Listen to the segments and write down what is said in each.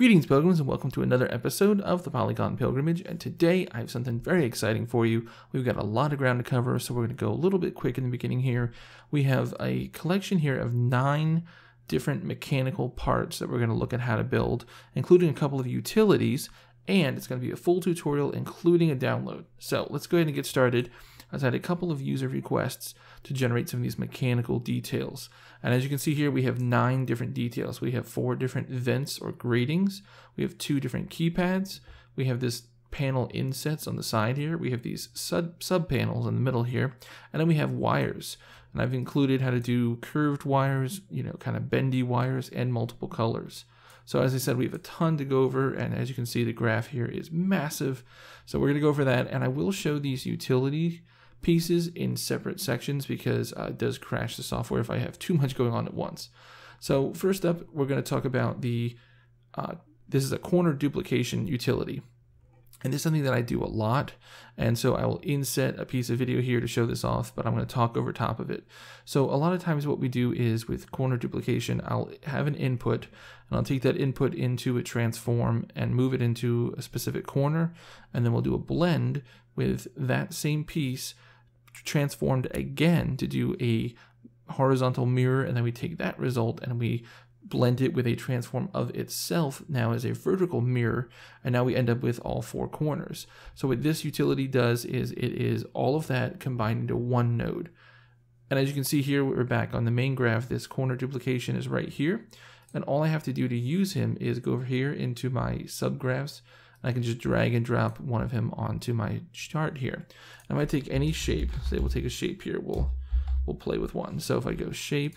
Greetings, pilgrims, and welcome to another episode of the Polygon Pilgrimage. And today I have something very exciting for you. We've got a lot of ground to cover, so we're going to go a little bit quick in the beginning here. We have a collection here of 9 different mechanical parts that we're going to look at how to build, including a couple of utilities, and it's going to be a full tutorial, including a download. So let's go ahead and get started. I've had a couple of user requests to generate some of these mechanical details. And as you can see here, we have 9 different details. We have 4 different vents or gratings. We have 2 different keypads. We have this panel insets on the side here. We have these sub panels in the middle here. And then we have wires. And I've included how to do curved wires, kind of bendy wires, and multiple colors. So as I said, we have a ton to go over, and as you can see, the graph here is massive. So we're going to go over that, and I will show these utility pieces in separate sections because it does crash the software if I have too much going on at once. So first up, we're going to talk about this is a corner duplication utility. And this is something that I do a lot, and so I will inset a piece of video here to show this off, but I'm going to talk over top of it. So a lot of times what we do is with corner duplication, I'll have an input, and I'll take that input into a transform and move it into a specific corner, and then we'll do a blend with that same piece transformed again to do a horizontal mirror, and then we take that result and we blend it with a transform of itself now as a vertical mirror, and now we end up with all 4 corners. So what this utility does is it is all of that combined into one node. And as you can see here, we're back on the main graph. This corner duplication is right here, and all I have to do to use him is go over here into my subgraphs. I can just drag and drop one of him onto my chart here. And if I take any shape, say we'll take a shape here, we'll play with one. So if I go shape,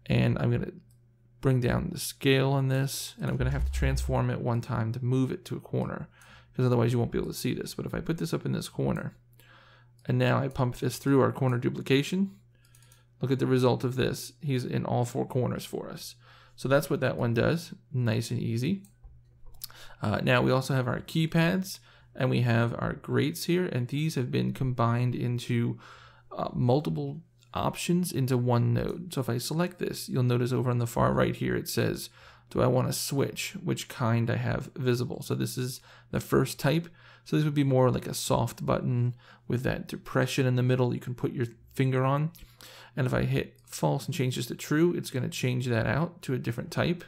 and I'm going to bring down the scale on this, and I'm going to have to transform it one time to move it to a corner, because otherwise you won't be able to see this. But if I put this up in this corner, and now I pump this through our corner duplication, look at the result of this. He's in all 4 corners for us. So that's what that one does, nice and easy. Now we also have our keypads, and we have our grates here, and these have been combined into multiple options into one node. So if I select this, you'll notice over on the far right here it says, do I want to switch which kind I have visible? So this is the first type. So this would be more like a soft button with that depression in the middle you can put your finger on. And if I hit false and change this to true, it's going to change that out to a different type.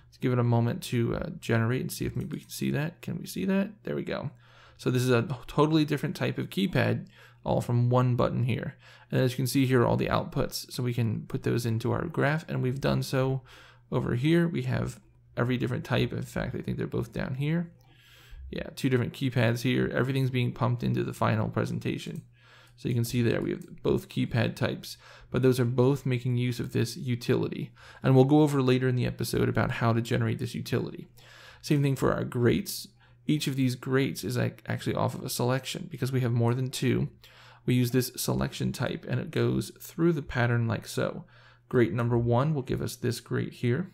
Let's give it a moment to generate and see if maybe we can see that. Can we see that? There we go. So this is a totally different type of keypad, all from one button here. And as you can see here are all the outputs, so we can put those into our graph, and we've done so over here. We have every different type. In fact, I think they're both down here. Yeah, 2 different keypads here. Everything's being pumped into the final presentation. So you can see there we have both keypad types, but those are both making use of this utility. And we'll go over later in the episode about how to generate this utility. Same thing for our grates. Each of these grates is actually off of a selection because we have more than 2. We use this selection type, and it goes through the pattern like so. Grate number 1 will give us this grate here.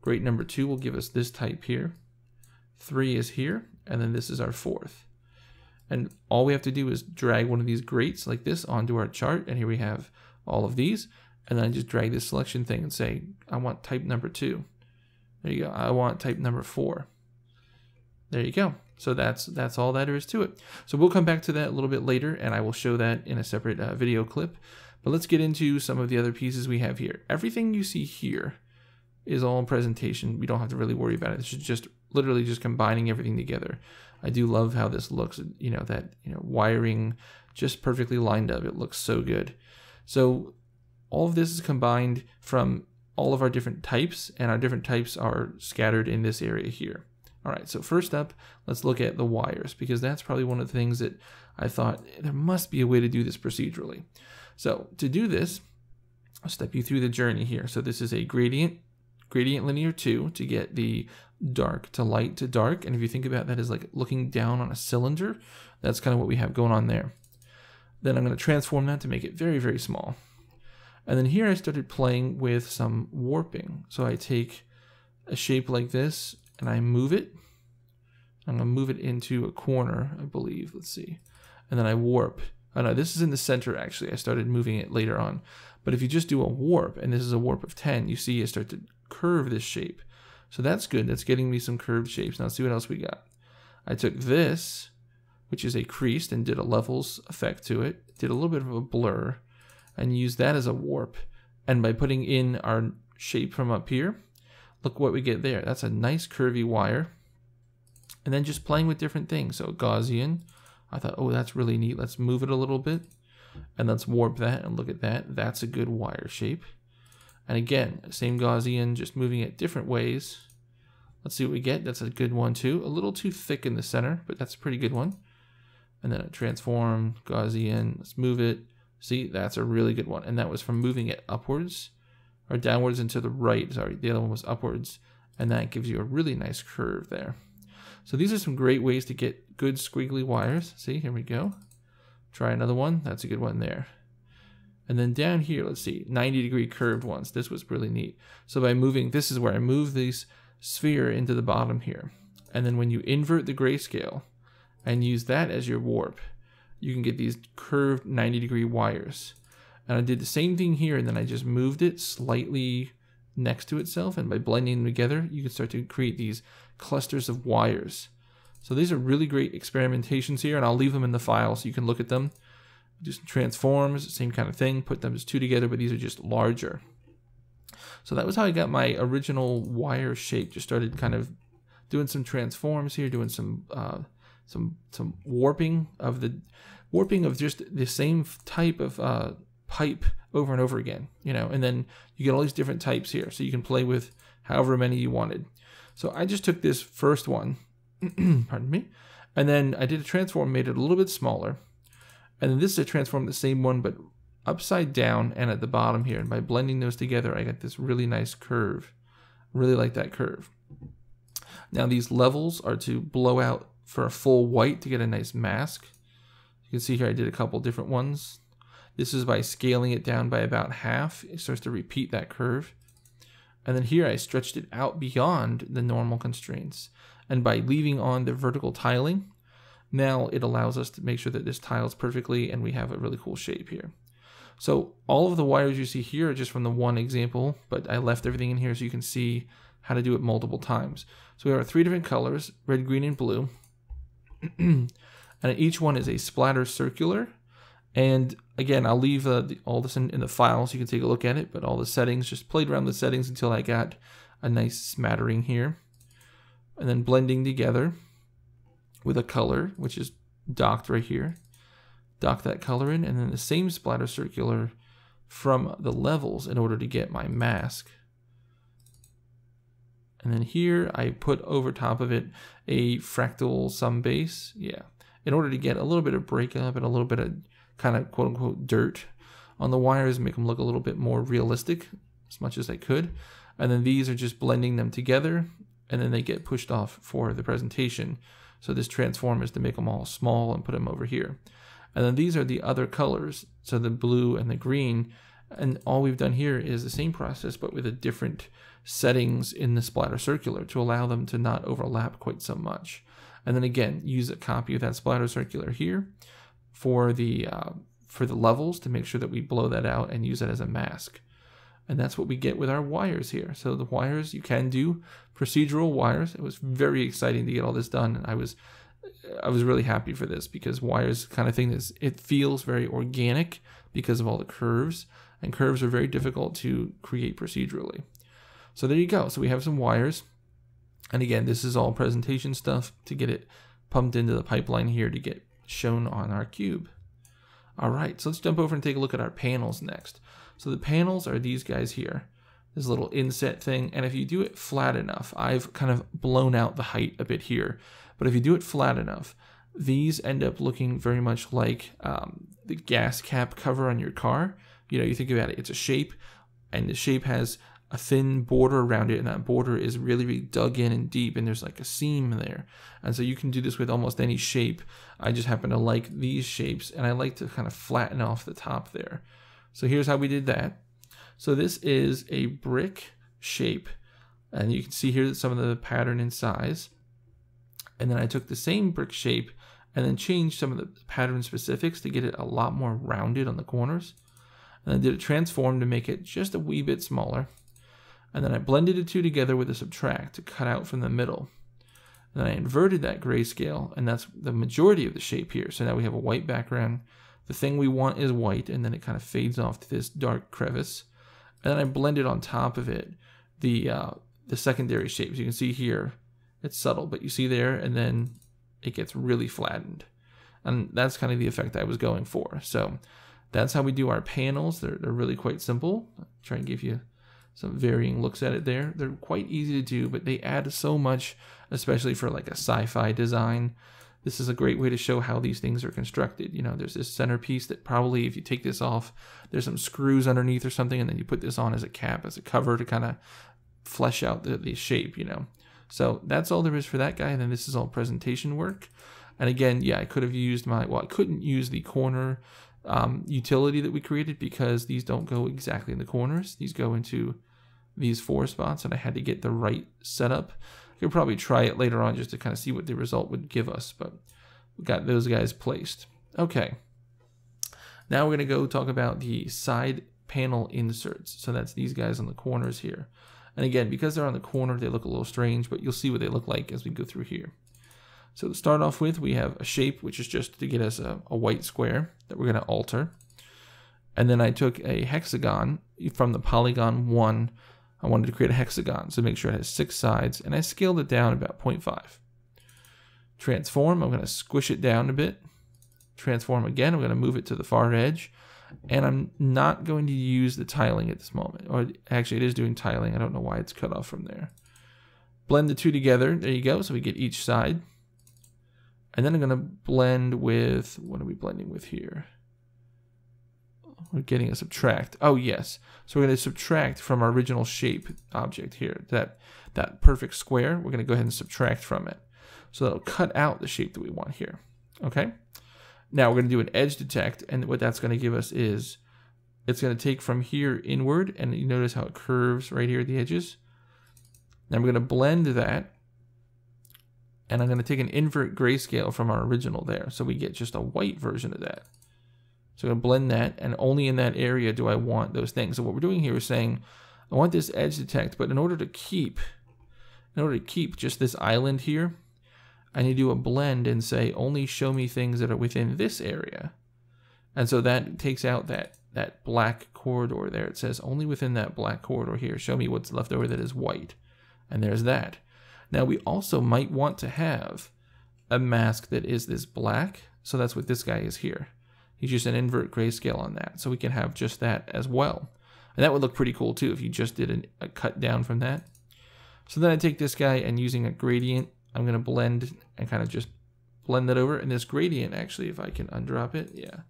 Grate number 2 will give us this type here. 3 is here, and then this is our 4th. And all we have to do is drag one of these grates like this onto our chart, and here we have all of these. And then I just drag this selection thing and say, I want type number 2. There you go. I want type number 4. There you go. So that's all that there is to it. So we'll come back to that a little bit later, and I will show that in a separate video clip. But let's get into some of the other pieces we have here. Everything you see here is all in presentation. We don't have to really worry about it. This is just literally just combining everything together. I do love how this looks, wiring just perfectly lined up. It looks so good. So all of this is combined from all of our different types, and our different types are scattered in this area here. All right, so first up, let's look at the wires, because that's probably one of the things that I thought there must be a way to do this procedurally. So to do this, I'll step you through the journey here. So this is a gradient linear 2 to get the dark to light to dark. And if you think about that as like looking down on a cylinder, that's kind of what we have going on there. Then I'm going to transform that to make it very, very small. And then here I started playing with some warping. So I take a shape like this, and I move it. I'm going to move it into a corner, I believe. Let's see. And then I warp. Oh no, this is in the center actually. I started moving it later on. But if you just do a warp, and this is a warp of 10, you see I start to curve this shape. So that's good. That's getting me some curved shapes. Now let's see what else we got. I took this, which is a creased, and did a levels effect to it. Did a little bit of a blur and used that as a warp. And by putting in our shape from up here, look what we get there. That's a nice curvy wire. And then just playing with different things. So Gaussian, I thought, oh, that's really neat. Let's move it a little bit. And let's warp that and look at that. That's a good wire shape. And again, same Gaussian, just moving it different ways. Let's see what we get. That's a good one too. A little too thick in the center, but that's a pretty good one. And then a transform, Gaussian, let's move it. See, that's a really good one. And that was from moving it upwards, or downwards and to the right. Sorry, the other one was upwards. And that gives you a really nice curve there. So these are some great ways to get good squiggly wires. See, here we go. Try another one. That's a good one there. And then down here, let's see, 90-degree curved ones. This was really neat. So by moving, this is where I move this sphere into the bottom here. And then when you invert the grayscale and use that as your warp, you can get these curved 90-degree wires. And I did the same thing here, and then I just moved it slightly next to itself. And by blending them together, you can start to create these clusters of wires. So these are really great experimentations here, and I'll leave them in the file so you can look at them. Just transforms, same kind of thing, put them as two together, but these are just larger. So that was how I got my original wire shape. Just started kind of doing some transforms here, doing some warping of just the same type of pipe over and over again, you know, and then you get all these different types here, so you can play with however many you wanted. So I just took this first one, pardon me, and then I did a transform, made it a little bit smaller, and then this is a transform, the same one, but upside down and at the bottom here, and by blending those together, I got this really nice curve. Really like that curve. Now these levels are to blow out for a full white to get a nice mask. You can see here I did a couple different ones. This is by scaling it down by about half. It starts to repeat that curve. And then here I stretched it out beyond the normal constraints. And by leaving on the vertical tiling, now it allows us to make sure that this tiles perfectly and we have a really cool shape here. So all of the wires you see here are just from the one example, but I left everything in here so you can see how to do it multiple times. So we have 3 different colors, red, green, and blue. And each one is a splatter circular. And again, I'll leave all this in the file so you can take a look at it, but all the settings, just played around the settings until I got a nice smattering here. And then blending together with a color, which is docked right here. Dock that color in, and then the same splatter circular from the levels in order to get my mask. And then here I put over top of it a fractal sum base, yeah, in order to get a little bit of breakup and a little bit of kind of quote unquote dirt on the wires, make them look a little bit more realistic as much as I could. And then these are just blending them together, and then they get pushed off for the presentation. So this transform is to make them all small and put them over here. And then these are the other colors, so the blue and the green. And all we've done here is the same process, but with a different settings in the splatter circular to allow them to not overlap quite so much. And then again, use a copy of that splatter circular here for the levels to make sure that we blow that out and use that as a mask. And that's what we get with our wires here. So the wires, you can do procedural wires. It was very exciting to get all this done, and I was really happy for this because wires kind of thing is, it feels very organic because of all the curves, and curves are very difficult to create procedurally. So there you go. So we have some wires, and again, this is all presentation stuff to get it pumped into the pipeline here to get shown on our cube. All right, so let's jump over and take a look at our panels next. So the panels are these guys here, this little inset thing, and if you do it flat enough, I've kind of blown out the height a bit here, but if you do it flat enough, these end up looking very much like the gas cap cover on your car. You know, you think about it, it's a shape, and the shape has a thin border around it, and that border is really, really dug in and deep, and there's like a seam there. And so you can do this with almost any shape. I just happen to like these shapes, and I like to kind of flatten off the top there. So here's how we did that. So this is a brick shape, and you can see here some of the pattern and size. And then I took the same brick shape and then changed some of the pattern specifics to get it a lot more rounded on the corners. And then did a transform to make it just a wee bit smaller. And then I blended the two together with a subtract to cut out from the middle. And then I inverted that grayscale, and that's the majority of the shape here. So now we have a white background. The thing we want is white, and then it kind of fades off to this dark crevice. And then I blended on top of it the secondary shapes. You can see here, it's subtle, but you see there, and then it gets really flattened. And that's kind of the effect I was going for. So that's how we do our panels. They're really quite simple. I'll try and give you some varying looks at it there. They're quite easy to do, but they add so much, especially for like a sci-fi design. This is a great way to show how these things are constructed. You know, there's this centerpiece that probably, if you take this off, there's some screws underneath or something, and then you put this on as a cap, as a cover to kind of flesh out the shape, you know. So that's all there is for that guy, and then this is all presentation work. And again, yeah, I could have used I couldn't use the corner utility that we created because these don't go exactly in the corners. These go into these 4 spots, and I had to get the right setup. I could probably try it later on just to kind of see what the result would give us, but we got those guys placed. Okay, now we're going to go talk about the side panel inserts. So that's these guys on the corners here. And again, because they're on the corner, they look a little strange, but you'll see what they look like as we go through here. So to start off with, we have a shape, which is just to get us a white square that we're going to alter. And then I took a hexagon from the polygon 1. I wanted to create a hexagon, so make sure it has 6 sides, and I scaled it down about 0.5. Transform, I'm going to squish it down a bit. Transform again, I'm going to move it to the far edge, and I'm not going to use the tiling at this moment. Or actually, it is doing tiling. I don't know why it's cut off from there. Blend the two together. There you go, so we get each side. And then I'm going to blend with, what are we blending with here? We're getting a subtract. Oh, yes. So we're going to subtract from our original shape object here. That perfect square, we're going to go ahead and subtract from it. So that'll cut out the shape that we want here. Okay? Now we're going to do an edge detect, and what that's going to give us is, it's going to take from here inward, and you notice how it curves right here at the edges. Now we're going to blend that, and I'm going to take an invert grayscale from our original there, so we get just a white version of that. So I'm going to blend that, and only in that area do I want those things. So what we're doing here is saying, I want this edge detect, but in order to keep just this island here, I need to do a blend and say, only show me things that are within this area. And so that takes out that black corridor there. It says, only within that black corridor here, show me what's left over that is white. And there's that. Now we also might want to have a mask that is this black. So that's what this guy is here. He's just an invert grayscale on that. So we can have just that as well. And that would look pretty cool too if you just did a cut down from that. So then I take this guy, and using a gradient, I'm going to blend and kind of just blend that over. And this gradient, actually, if I can undrop it, yeah.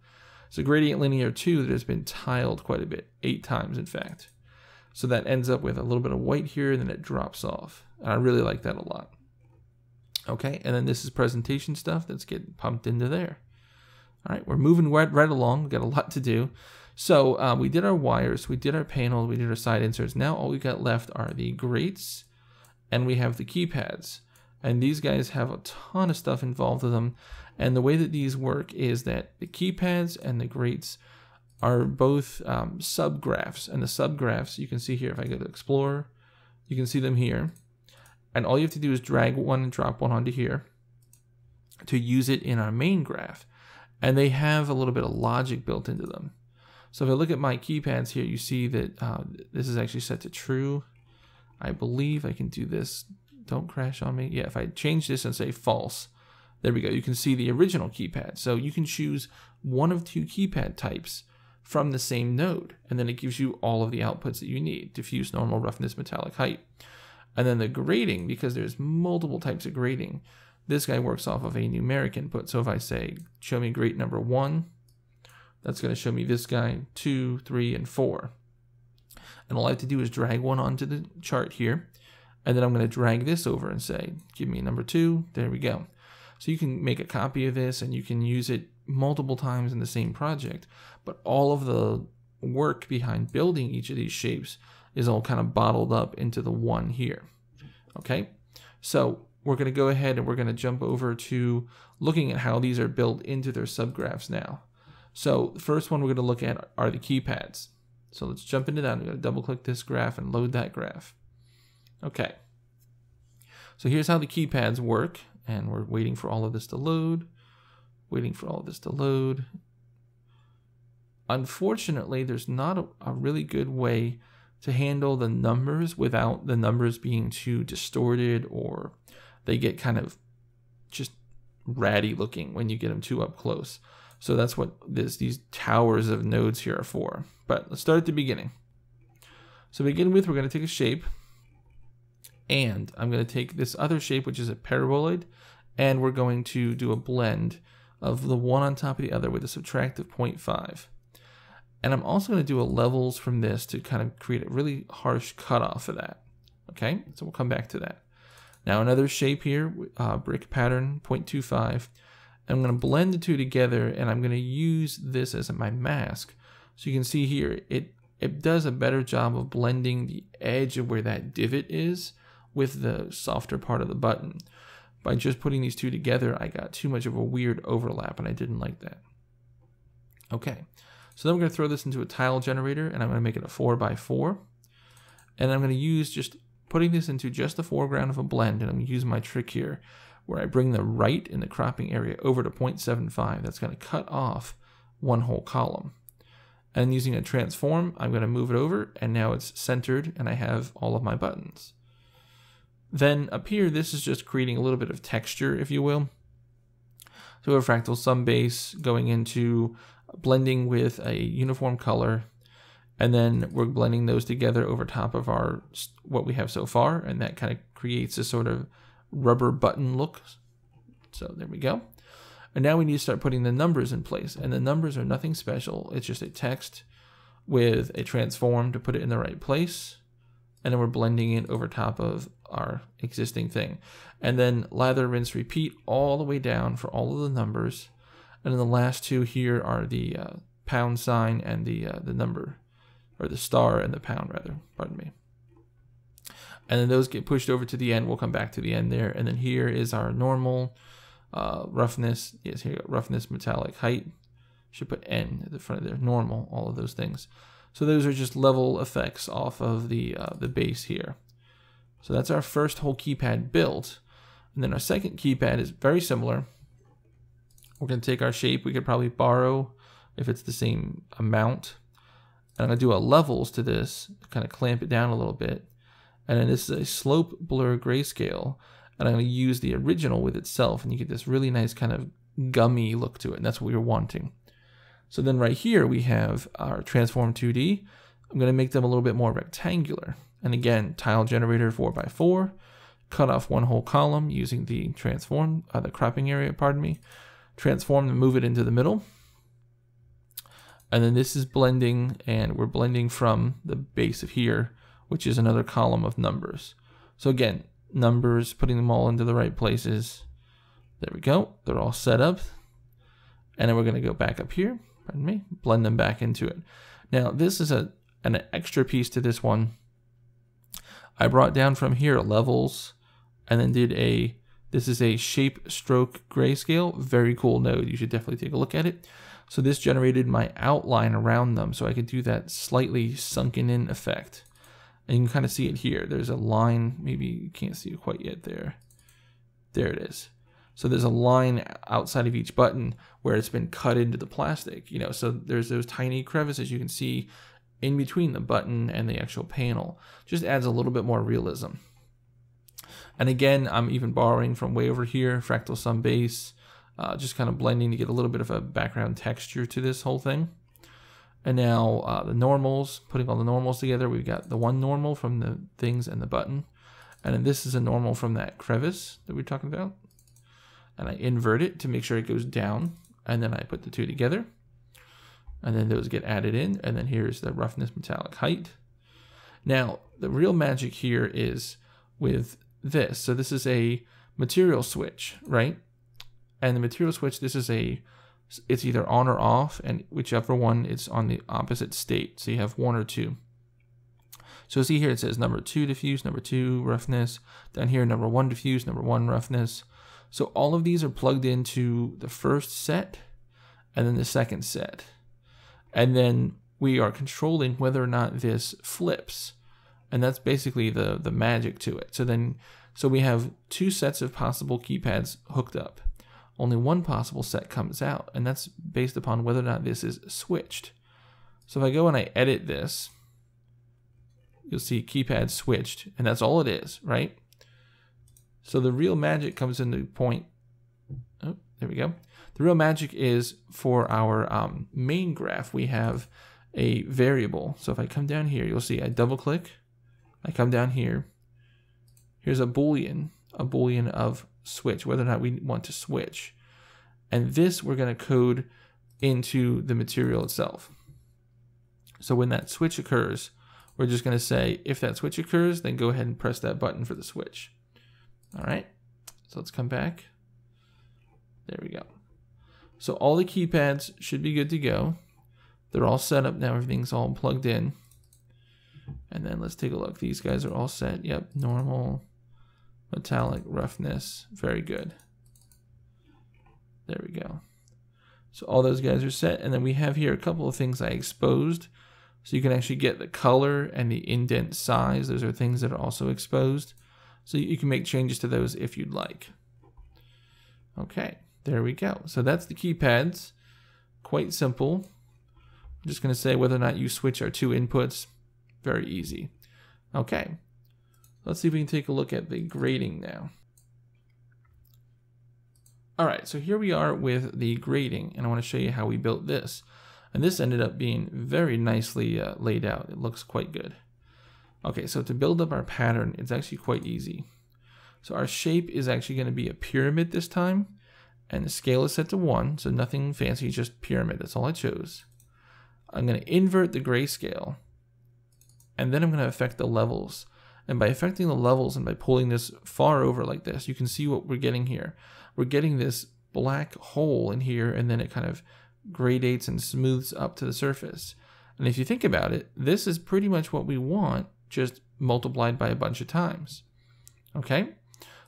It's a gradient linear 2 that has been tiled quite a bit, 8 times in fact. So that ends up with a little bit of white here, and then it drops off. And I really like that a lot. Okay, and then this is presentation stuff that's getting pumped into there. All right, we're moving right along. We've got a lot to do. So we did our wires, we did our panel, we did our side inserts. Now all we've got left are the grates, and we have the keypads. And these guys have a ton of stuff involved with them. And the way that these work is that the keypads and the grates are both subgraphs. And the subgraphs, you can see here, if I go to Explorer, you can see them here. And all you have to do is drag one and drop one onto here to use it in our main graph. And they have a little bit of logic built into them. So if I look at my keypads here, you see that this is actually set to true. I believe I can do this. Don't crash on me. Yeah, if I change this and say false, there we go. You can see the original keypad. So you can choose one of 2 keypad types from the same node, and then it gives you all of the outputs that you need: diffuse, normal, roughness, metallic, height. And then the grading, because there's multiple types of grading, this guy works off of a numeric input. So if I say, show me grade number 1, that's going to show me this guy, 2, 3, and 4. And all I have to do is drag one onto the chart here. And then I'm going to drag this over and say, give me number 2. There we go. So you can make a copy of this, and you can use it multiple times in the same project. But all of the work behind building each of these shapes is all kind of bottled up into the one here. Okay, so we're going to go ahead and we're going to jump over to looking at how these are built into their subgraphs now. So the first one we're going to look at are the keypads. So let's jump into that. I'm going to double click this graph and load that graph. Okay. So here's how the keypads work, and we're waiting for all of this to load, waiting for all of this to load. Unfortunately, there's not a really good way to handle the numbers without the numbers being too distorted, or they get kind of just ratty looking when you get them too up close. So that's what these towers of nodes here are for. But let's start at the beginning. So to begin with, we're going to take a shape, and I'm going to take this other shape, which is a paraboloid, and we're going to do a blend of the one on top of the other with a subtract of 0.5. And I'm also going to do a levels from this to kind of create a really harsh cutoff of that. Okay, so we'll come back to that. Now another shape here, brick pattern 0.25. I'm going to blend the two together, and I'm going to use this as my mask. So you can see here, it does a better job of blending the edge of where that divot is with the softer part of the button. By just putting these two together, I got too much of a weird overlap, and I didn't like that. Okay, so then we're going to throw this into a tile generator, and I'm going to make it a 4x4. And I'm going to use just putting this into just the foreground of a blend, and I'm going to use my trick here, where I bring the right in the cropping area over to 0.75. That's going to cut off one whole column. And using a transform, I'm going to move it over, and now it's centered, and I have all of my buttons. Then up here, this is just creating a little bit of texture, if you will. So a fractal sum base going into blending with a uniform color, and then we're blending those together over top of our what we have so far, and that kind of creates a sort of rubber button look. So there we go. And now we need to start putting the numbers in place, and the numbers are nothing special. It's just a text with a transform to put it in the right place, and then we're blending it over top of our existing thing. And then lather, rinse, repeat all the way down for all of the numbers. And then the last two here are the pound sign and the number, or the star and the pound rather, pardon me. And then those get pushed over to the end. We'll come back to the end there. And then here is our normal roughness. Yes, here you go. Roughness, metallic, height. Should put N at the front of there. Normal, all of those things. So those are just level effects off of the base here. So that's our first whole keypad built. And then our second keypad is very similar. We're going to take our shape. We could probably borrow if it's the same amount. And I'm going to do a levels to this, kind of clamp it down a little bit. And then this is a slope blur grayscale. And I'm going to use the original with itself. And you get this really nice kind of gummy look to it. And that's what we were wanting. So then right here we have our transform 2D. I'm going to make them a little bit more rectangular. And again, tile generator 4x4. Cut off one whole column using the transform, the cropping area, pardon me. Transform and move it into the middle. And then this is blending, and we're blending from the base of here, which is another column of numbers. So again, numbers, putting them all into the right places. There we go. They're all set up. And then we're going to go back up here, pardon me, blend them back into it. Now, this is an extra piece to this one. I brought down from here levels, and then did this is a shape stroke grayscale. Very cool node. You should definitely take a look at it. So this generated my outline around them, so I could do that slightly sunken in effect. And you can kind of see it here. There's a line, maybe you can't see it quite yet there. There it is. So there's a line outside of each button where it's been cut into the plastic, you know, so there's those tiny crevices you can see in between the button and the actual panel. Just adds a little bit more realism. And again, I'm even borrowing from way over here, fractal sum base, just kind of blending to get a little bit of a background texture to this whole thing. And now the normals, putting all the normals together, we've got the one normal from the things and the button. And then this is a normal from that crevice that we're talking about. And I invert it to make sure it goes down. And then I put the two together. And then those get added in. And then here's the roughness, metallic, height. Now, the real magic here is with this. So this is a material switch, right? And the material switch, this is it's either on or off, and whichever one, it's on the opposite state. So you have one or two. So see here, it says number 2 diffuse, number 2 roughness. Down here, number 1 diffuse, number 1 roughness. So all of these are plugged into the first set and then the second set. And then we are controlling whether or not this flips. And that's basically the magic to it. So we have two sets of possible keypads hooked up. Only one possible set comes out, and that's based upon whether or not this is switched. So if I go and I edit this, you'll see keypad switched, and that's all it is, right? So the real magic comes into point. Oh, there we go. The real magic is for our main graph, we have a variable. So if I come down here, you'll see I double click, I come down here, here's a Boolean of switch, whether or not we want to switch. And this we're going to code into the material itself. So when that switch occurs, we're just going to say, if that switch occurs, then go ahead and press that button for the switch. All right, so let's come back. There we go. So all the keypads should be good to go. They're all set up now. Everything's all plugged in. And then let's take a look. These guys are all set. Yep, normal, metallic, roughness. Very good. There we go. So all those guys are set. And then we have here a couple of things I exposed. So you can actually get the color and the indent size. Those are things that are also exposed. So you can make changes to those if you'd like. Okay, there we go. So that's the keypads. Quite simple. I'm just going to say whether or not you switch our two inputs. Very easy. Okay, let's see if we can take a look at the grading now. All right, so here we are with the grading, and I want to show you how we built this. And this ended up being very nicely laid out. It looks quite good. Okay, so to build up our pattern, it's actually quite easy. So our shape is actually going to be a pyramid this time, and the scale is set to 1, so nothing fancy, just pyramid. That's all I chose. I'm going to invert the grayscale, and then I'm going to affect the levels. And by affecting the levels and by pulling this far over like this, you can see what we're getting here. We're getting this black hole in here, and then it kind of gradates and smooths up to the surface. And if you think about it, this is pretty much what we want, just multiplied by a bunch of times. Okay,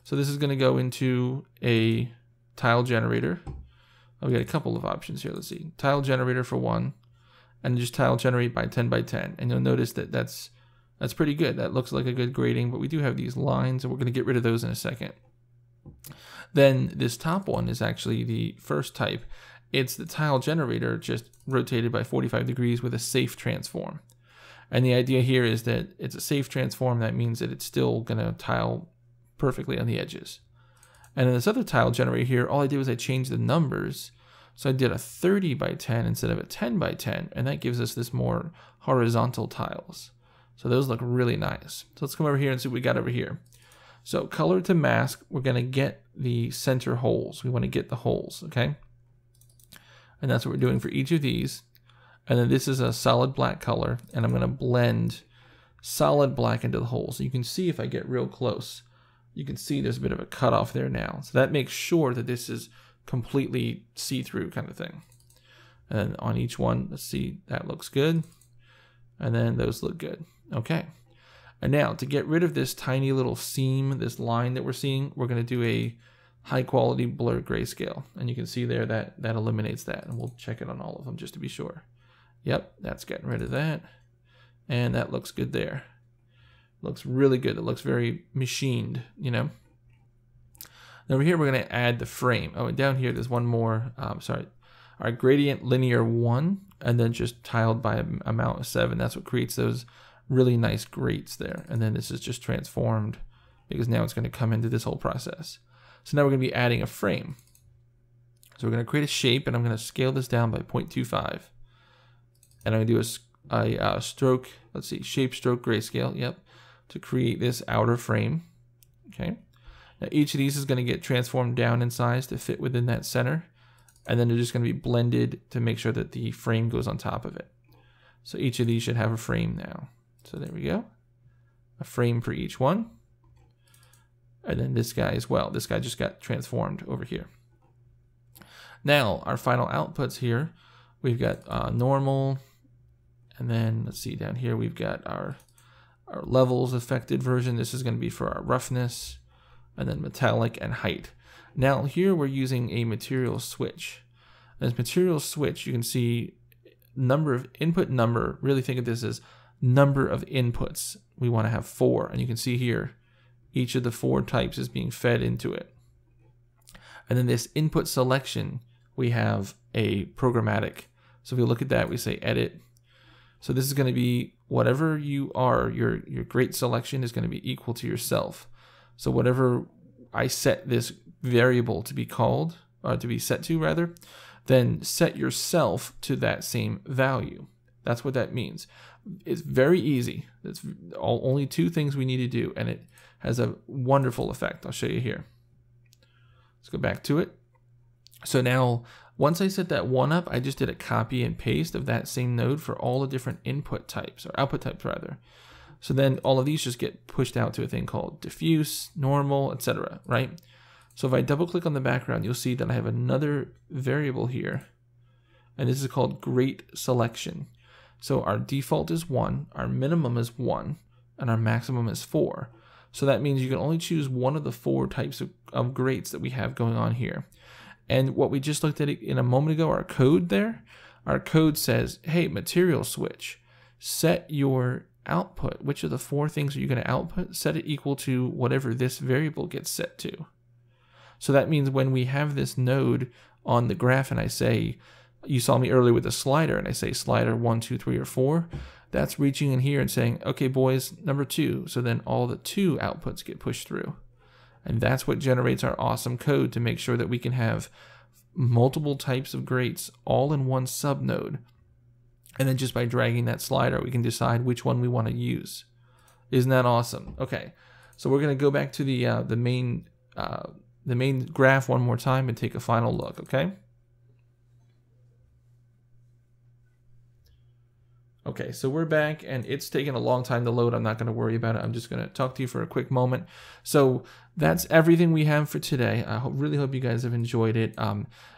so this is going to go into a tile generator. We got a couple of options here. Let's see, tile generator for 1, and just tile generate by 10 by 10. And you'll notice that that's pretty good. That looks like a good grading, but we do have these lines, and we're going to get rid of those in a second. Then this top one is actually the first type. It's the tile generator just rotated by 45 degrees with a safe transform. And the idea here is that it's a safe transform. That means that it's still going to tile perfectly on the edges. And in this other tile generator here, all I did was I changed the numbers. So I did a 30 by 10 instead of a 10 by 10. And that gives us this more horizontal tiles. So those look really nice. So let's come over here and see what we got over here. So color to mask, we're going to get the center holes. We want to get the holes, okay? And that's what we're doing for each of these. And then this is a solid black color, and I'm going to blend solid black into the holes. So you can see if I get real close, you can see there's a bit of a cutoff there now. So that makes sure that this is completely see-through kind of thing. And then on each one, let's see, that looks good. And then those look good. Okay. And now to get rid of this tiny little seam, this line that we're seeing, we're going to do a high quality blur grayscale. And you can see there that eliminates that. And we'll check it on all of them just to be sure. Yep, that's getting rid of that. And that looks good there. Looks really good. It looks very machined, you know. Now over here, we're going to add the frame. Oh, and down here, there's one more, our gradient linear 1, and then just tiled by amount of 7. That's what creates those really nice grates there. And then this is just transformed because now it's going to come into this whole process. So now we're going to be adding a frame. So we're going to create a shape, and I'm going to scale this down by 0.25. And I'm going to do a stroke, let's see, shape stroke grayscale, yep, to create this outer frame. Okay. Now each of these is going to get transformed down in size to fit within that center. And then they're just going to be blended to make sure that the frame goes on top of it. So each of these should have a frame now. So there we go. A frame for each one. And then this guy as well. This guy just got transformed over here. Now, our final outputs here, we've got normal. And then let's see down here, we've got our levels affected version. This is going to be for our roughness, and then metallic and height. Now here we're using a material switch. As material switch, you can see number of input number, really think of this as number of inputs. We want to have 4, and you can see here each of the 4 types is being fed into it. And then this input selection, we have a programmatic. So if we look at that, we say edit. So this is going to be whatever you are, your great selection is going to be equal to yourself. So whatever I set this variable to be called, or to be set to rather, then set yourself to that same value. That's what that means. It's very easy. It's only 2 things we need to do, and it has a wonderful effect. I'll show you here. Let's go back to it. So now, once I set that 1 up, I just did a copy and paste of that same node for all the different input types, or output types rather. So then all of these just get pushed out to a thing called diffuse, normal, etc., right? So if I double click on the background, you'll see that I have another variable here, and this is called great selection. So our default is 1, our minimum is 1, and our maximum is 4. So that means you can only choose one of the 4 types of greats that we have going on here. And what we just looked at in a moment ago, our code there, our code says, hey, material switch, set your output. Which of the 4 things are you going to output? Set it equal to whatever this variable gets set to. So that means when we have this node on the graph and I say, you saw me earlier with the slider, and I say slider 1, 2, 3, or 4, that's reaching in here and saying, okay, boys, number 2. So then all the 2 outputs get pushed through. And that's what generates our awesome code to make sure that we can have multiple types of greats all in one subnode. And then just by dragging that slider, we can decide which one we want to use. Isn't that awesome? Okay, so we're going to go back to the main graph one more time and take a final look, okay? Okay, so we're back, and it's taken a long time to load. I'm not going to worry about it. I'm just going to talk to you for a quick moment. So that's everything we have for today. I really hope you guys have enjoyed it.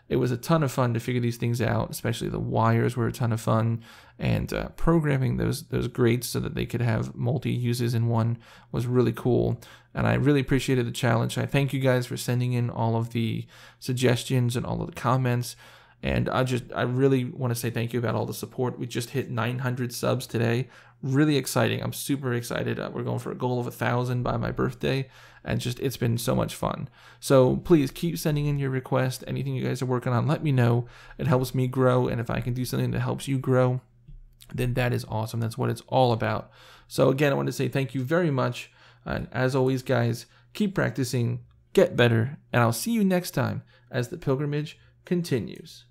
It was a ton of fun to figure these things out, especially the wires were a ton of fun, and programming those greats so that they could have multi-uses in one was really cool, and I really appreciated the challenge. I thank you guys for sending in all of the suggestions and all of the comments. And I really want to say thank you about all the support. We just hit 900 subs today. Really exciting. I'm super excited. We're going for a goal of 1,000 by my birthday. And it's been so much fun. So please keep sending in your requests. Anything you guys are working on, let me know. It helps me grow. And if I can do something that helps you grow, then that is awesome. That's what it's all about. So again, I want to say thank you very much. And as always, guys, keep practicing, get better, and I'll see you next time as the pilgrimage continues.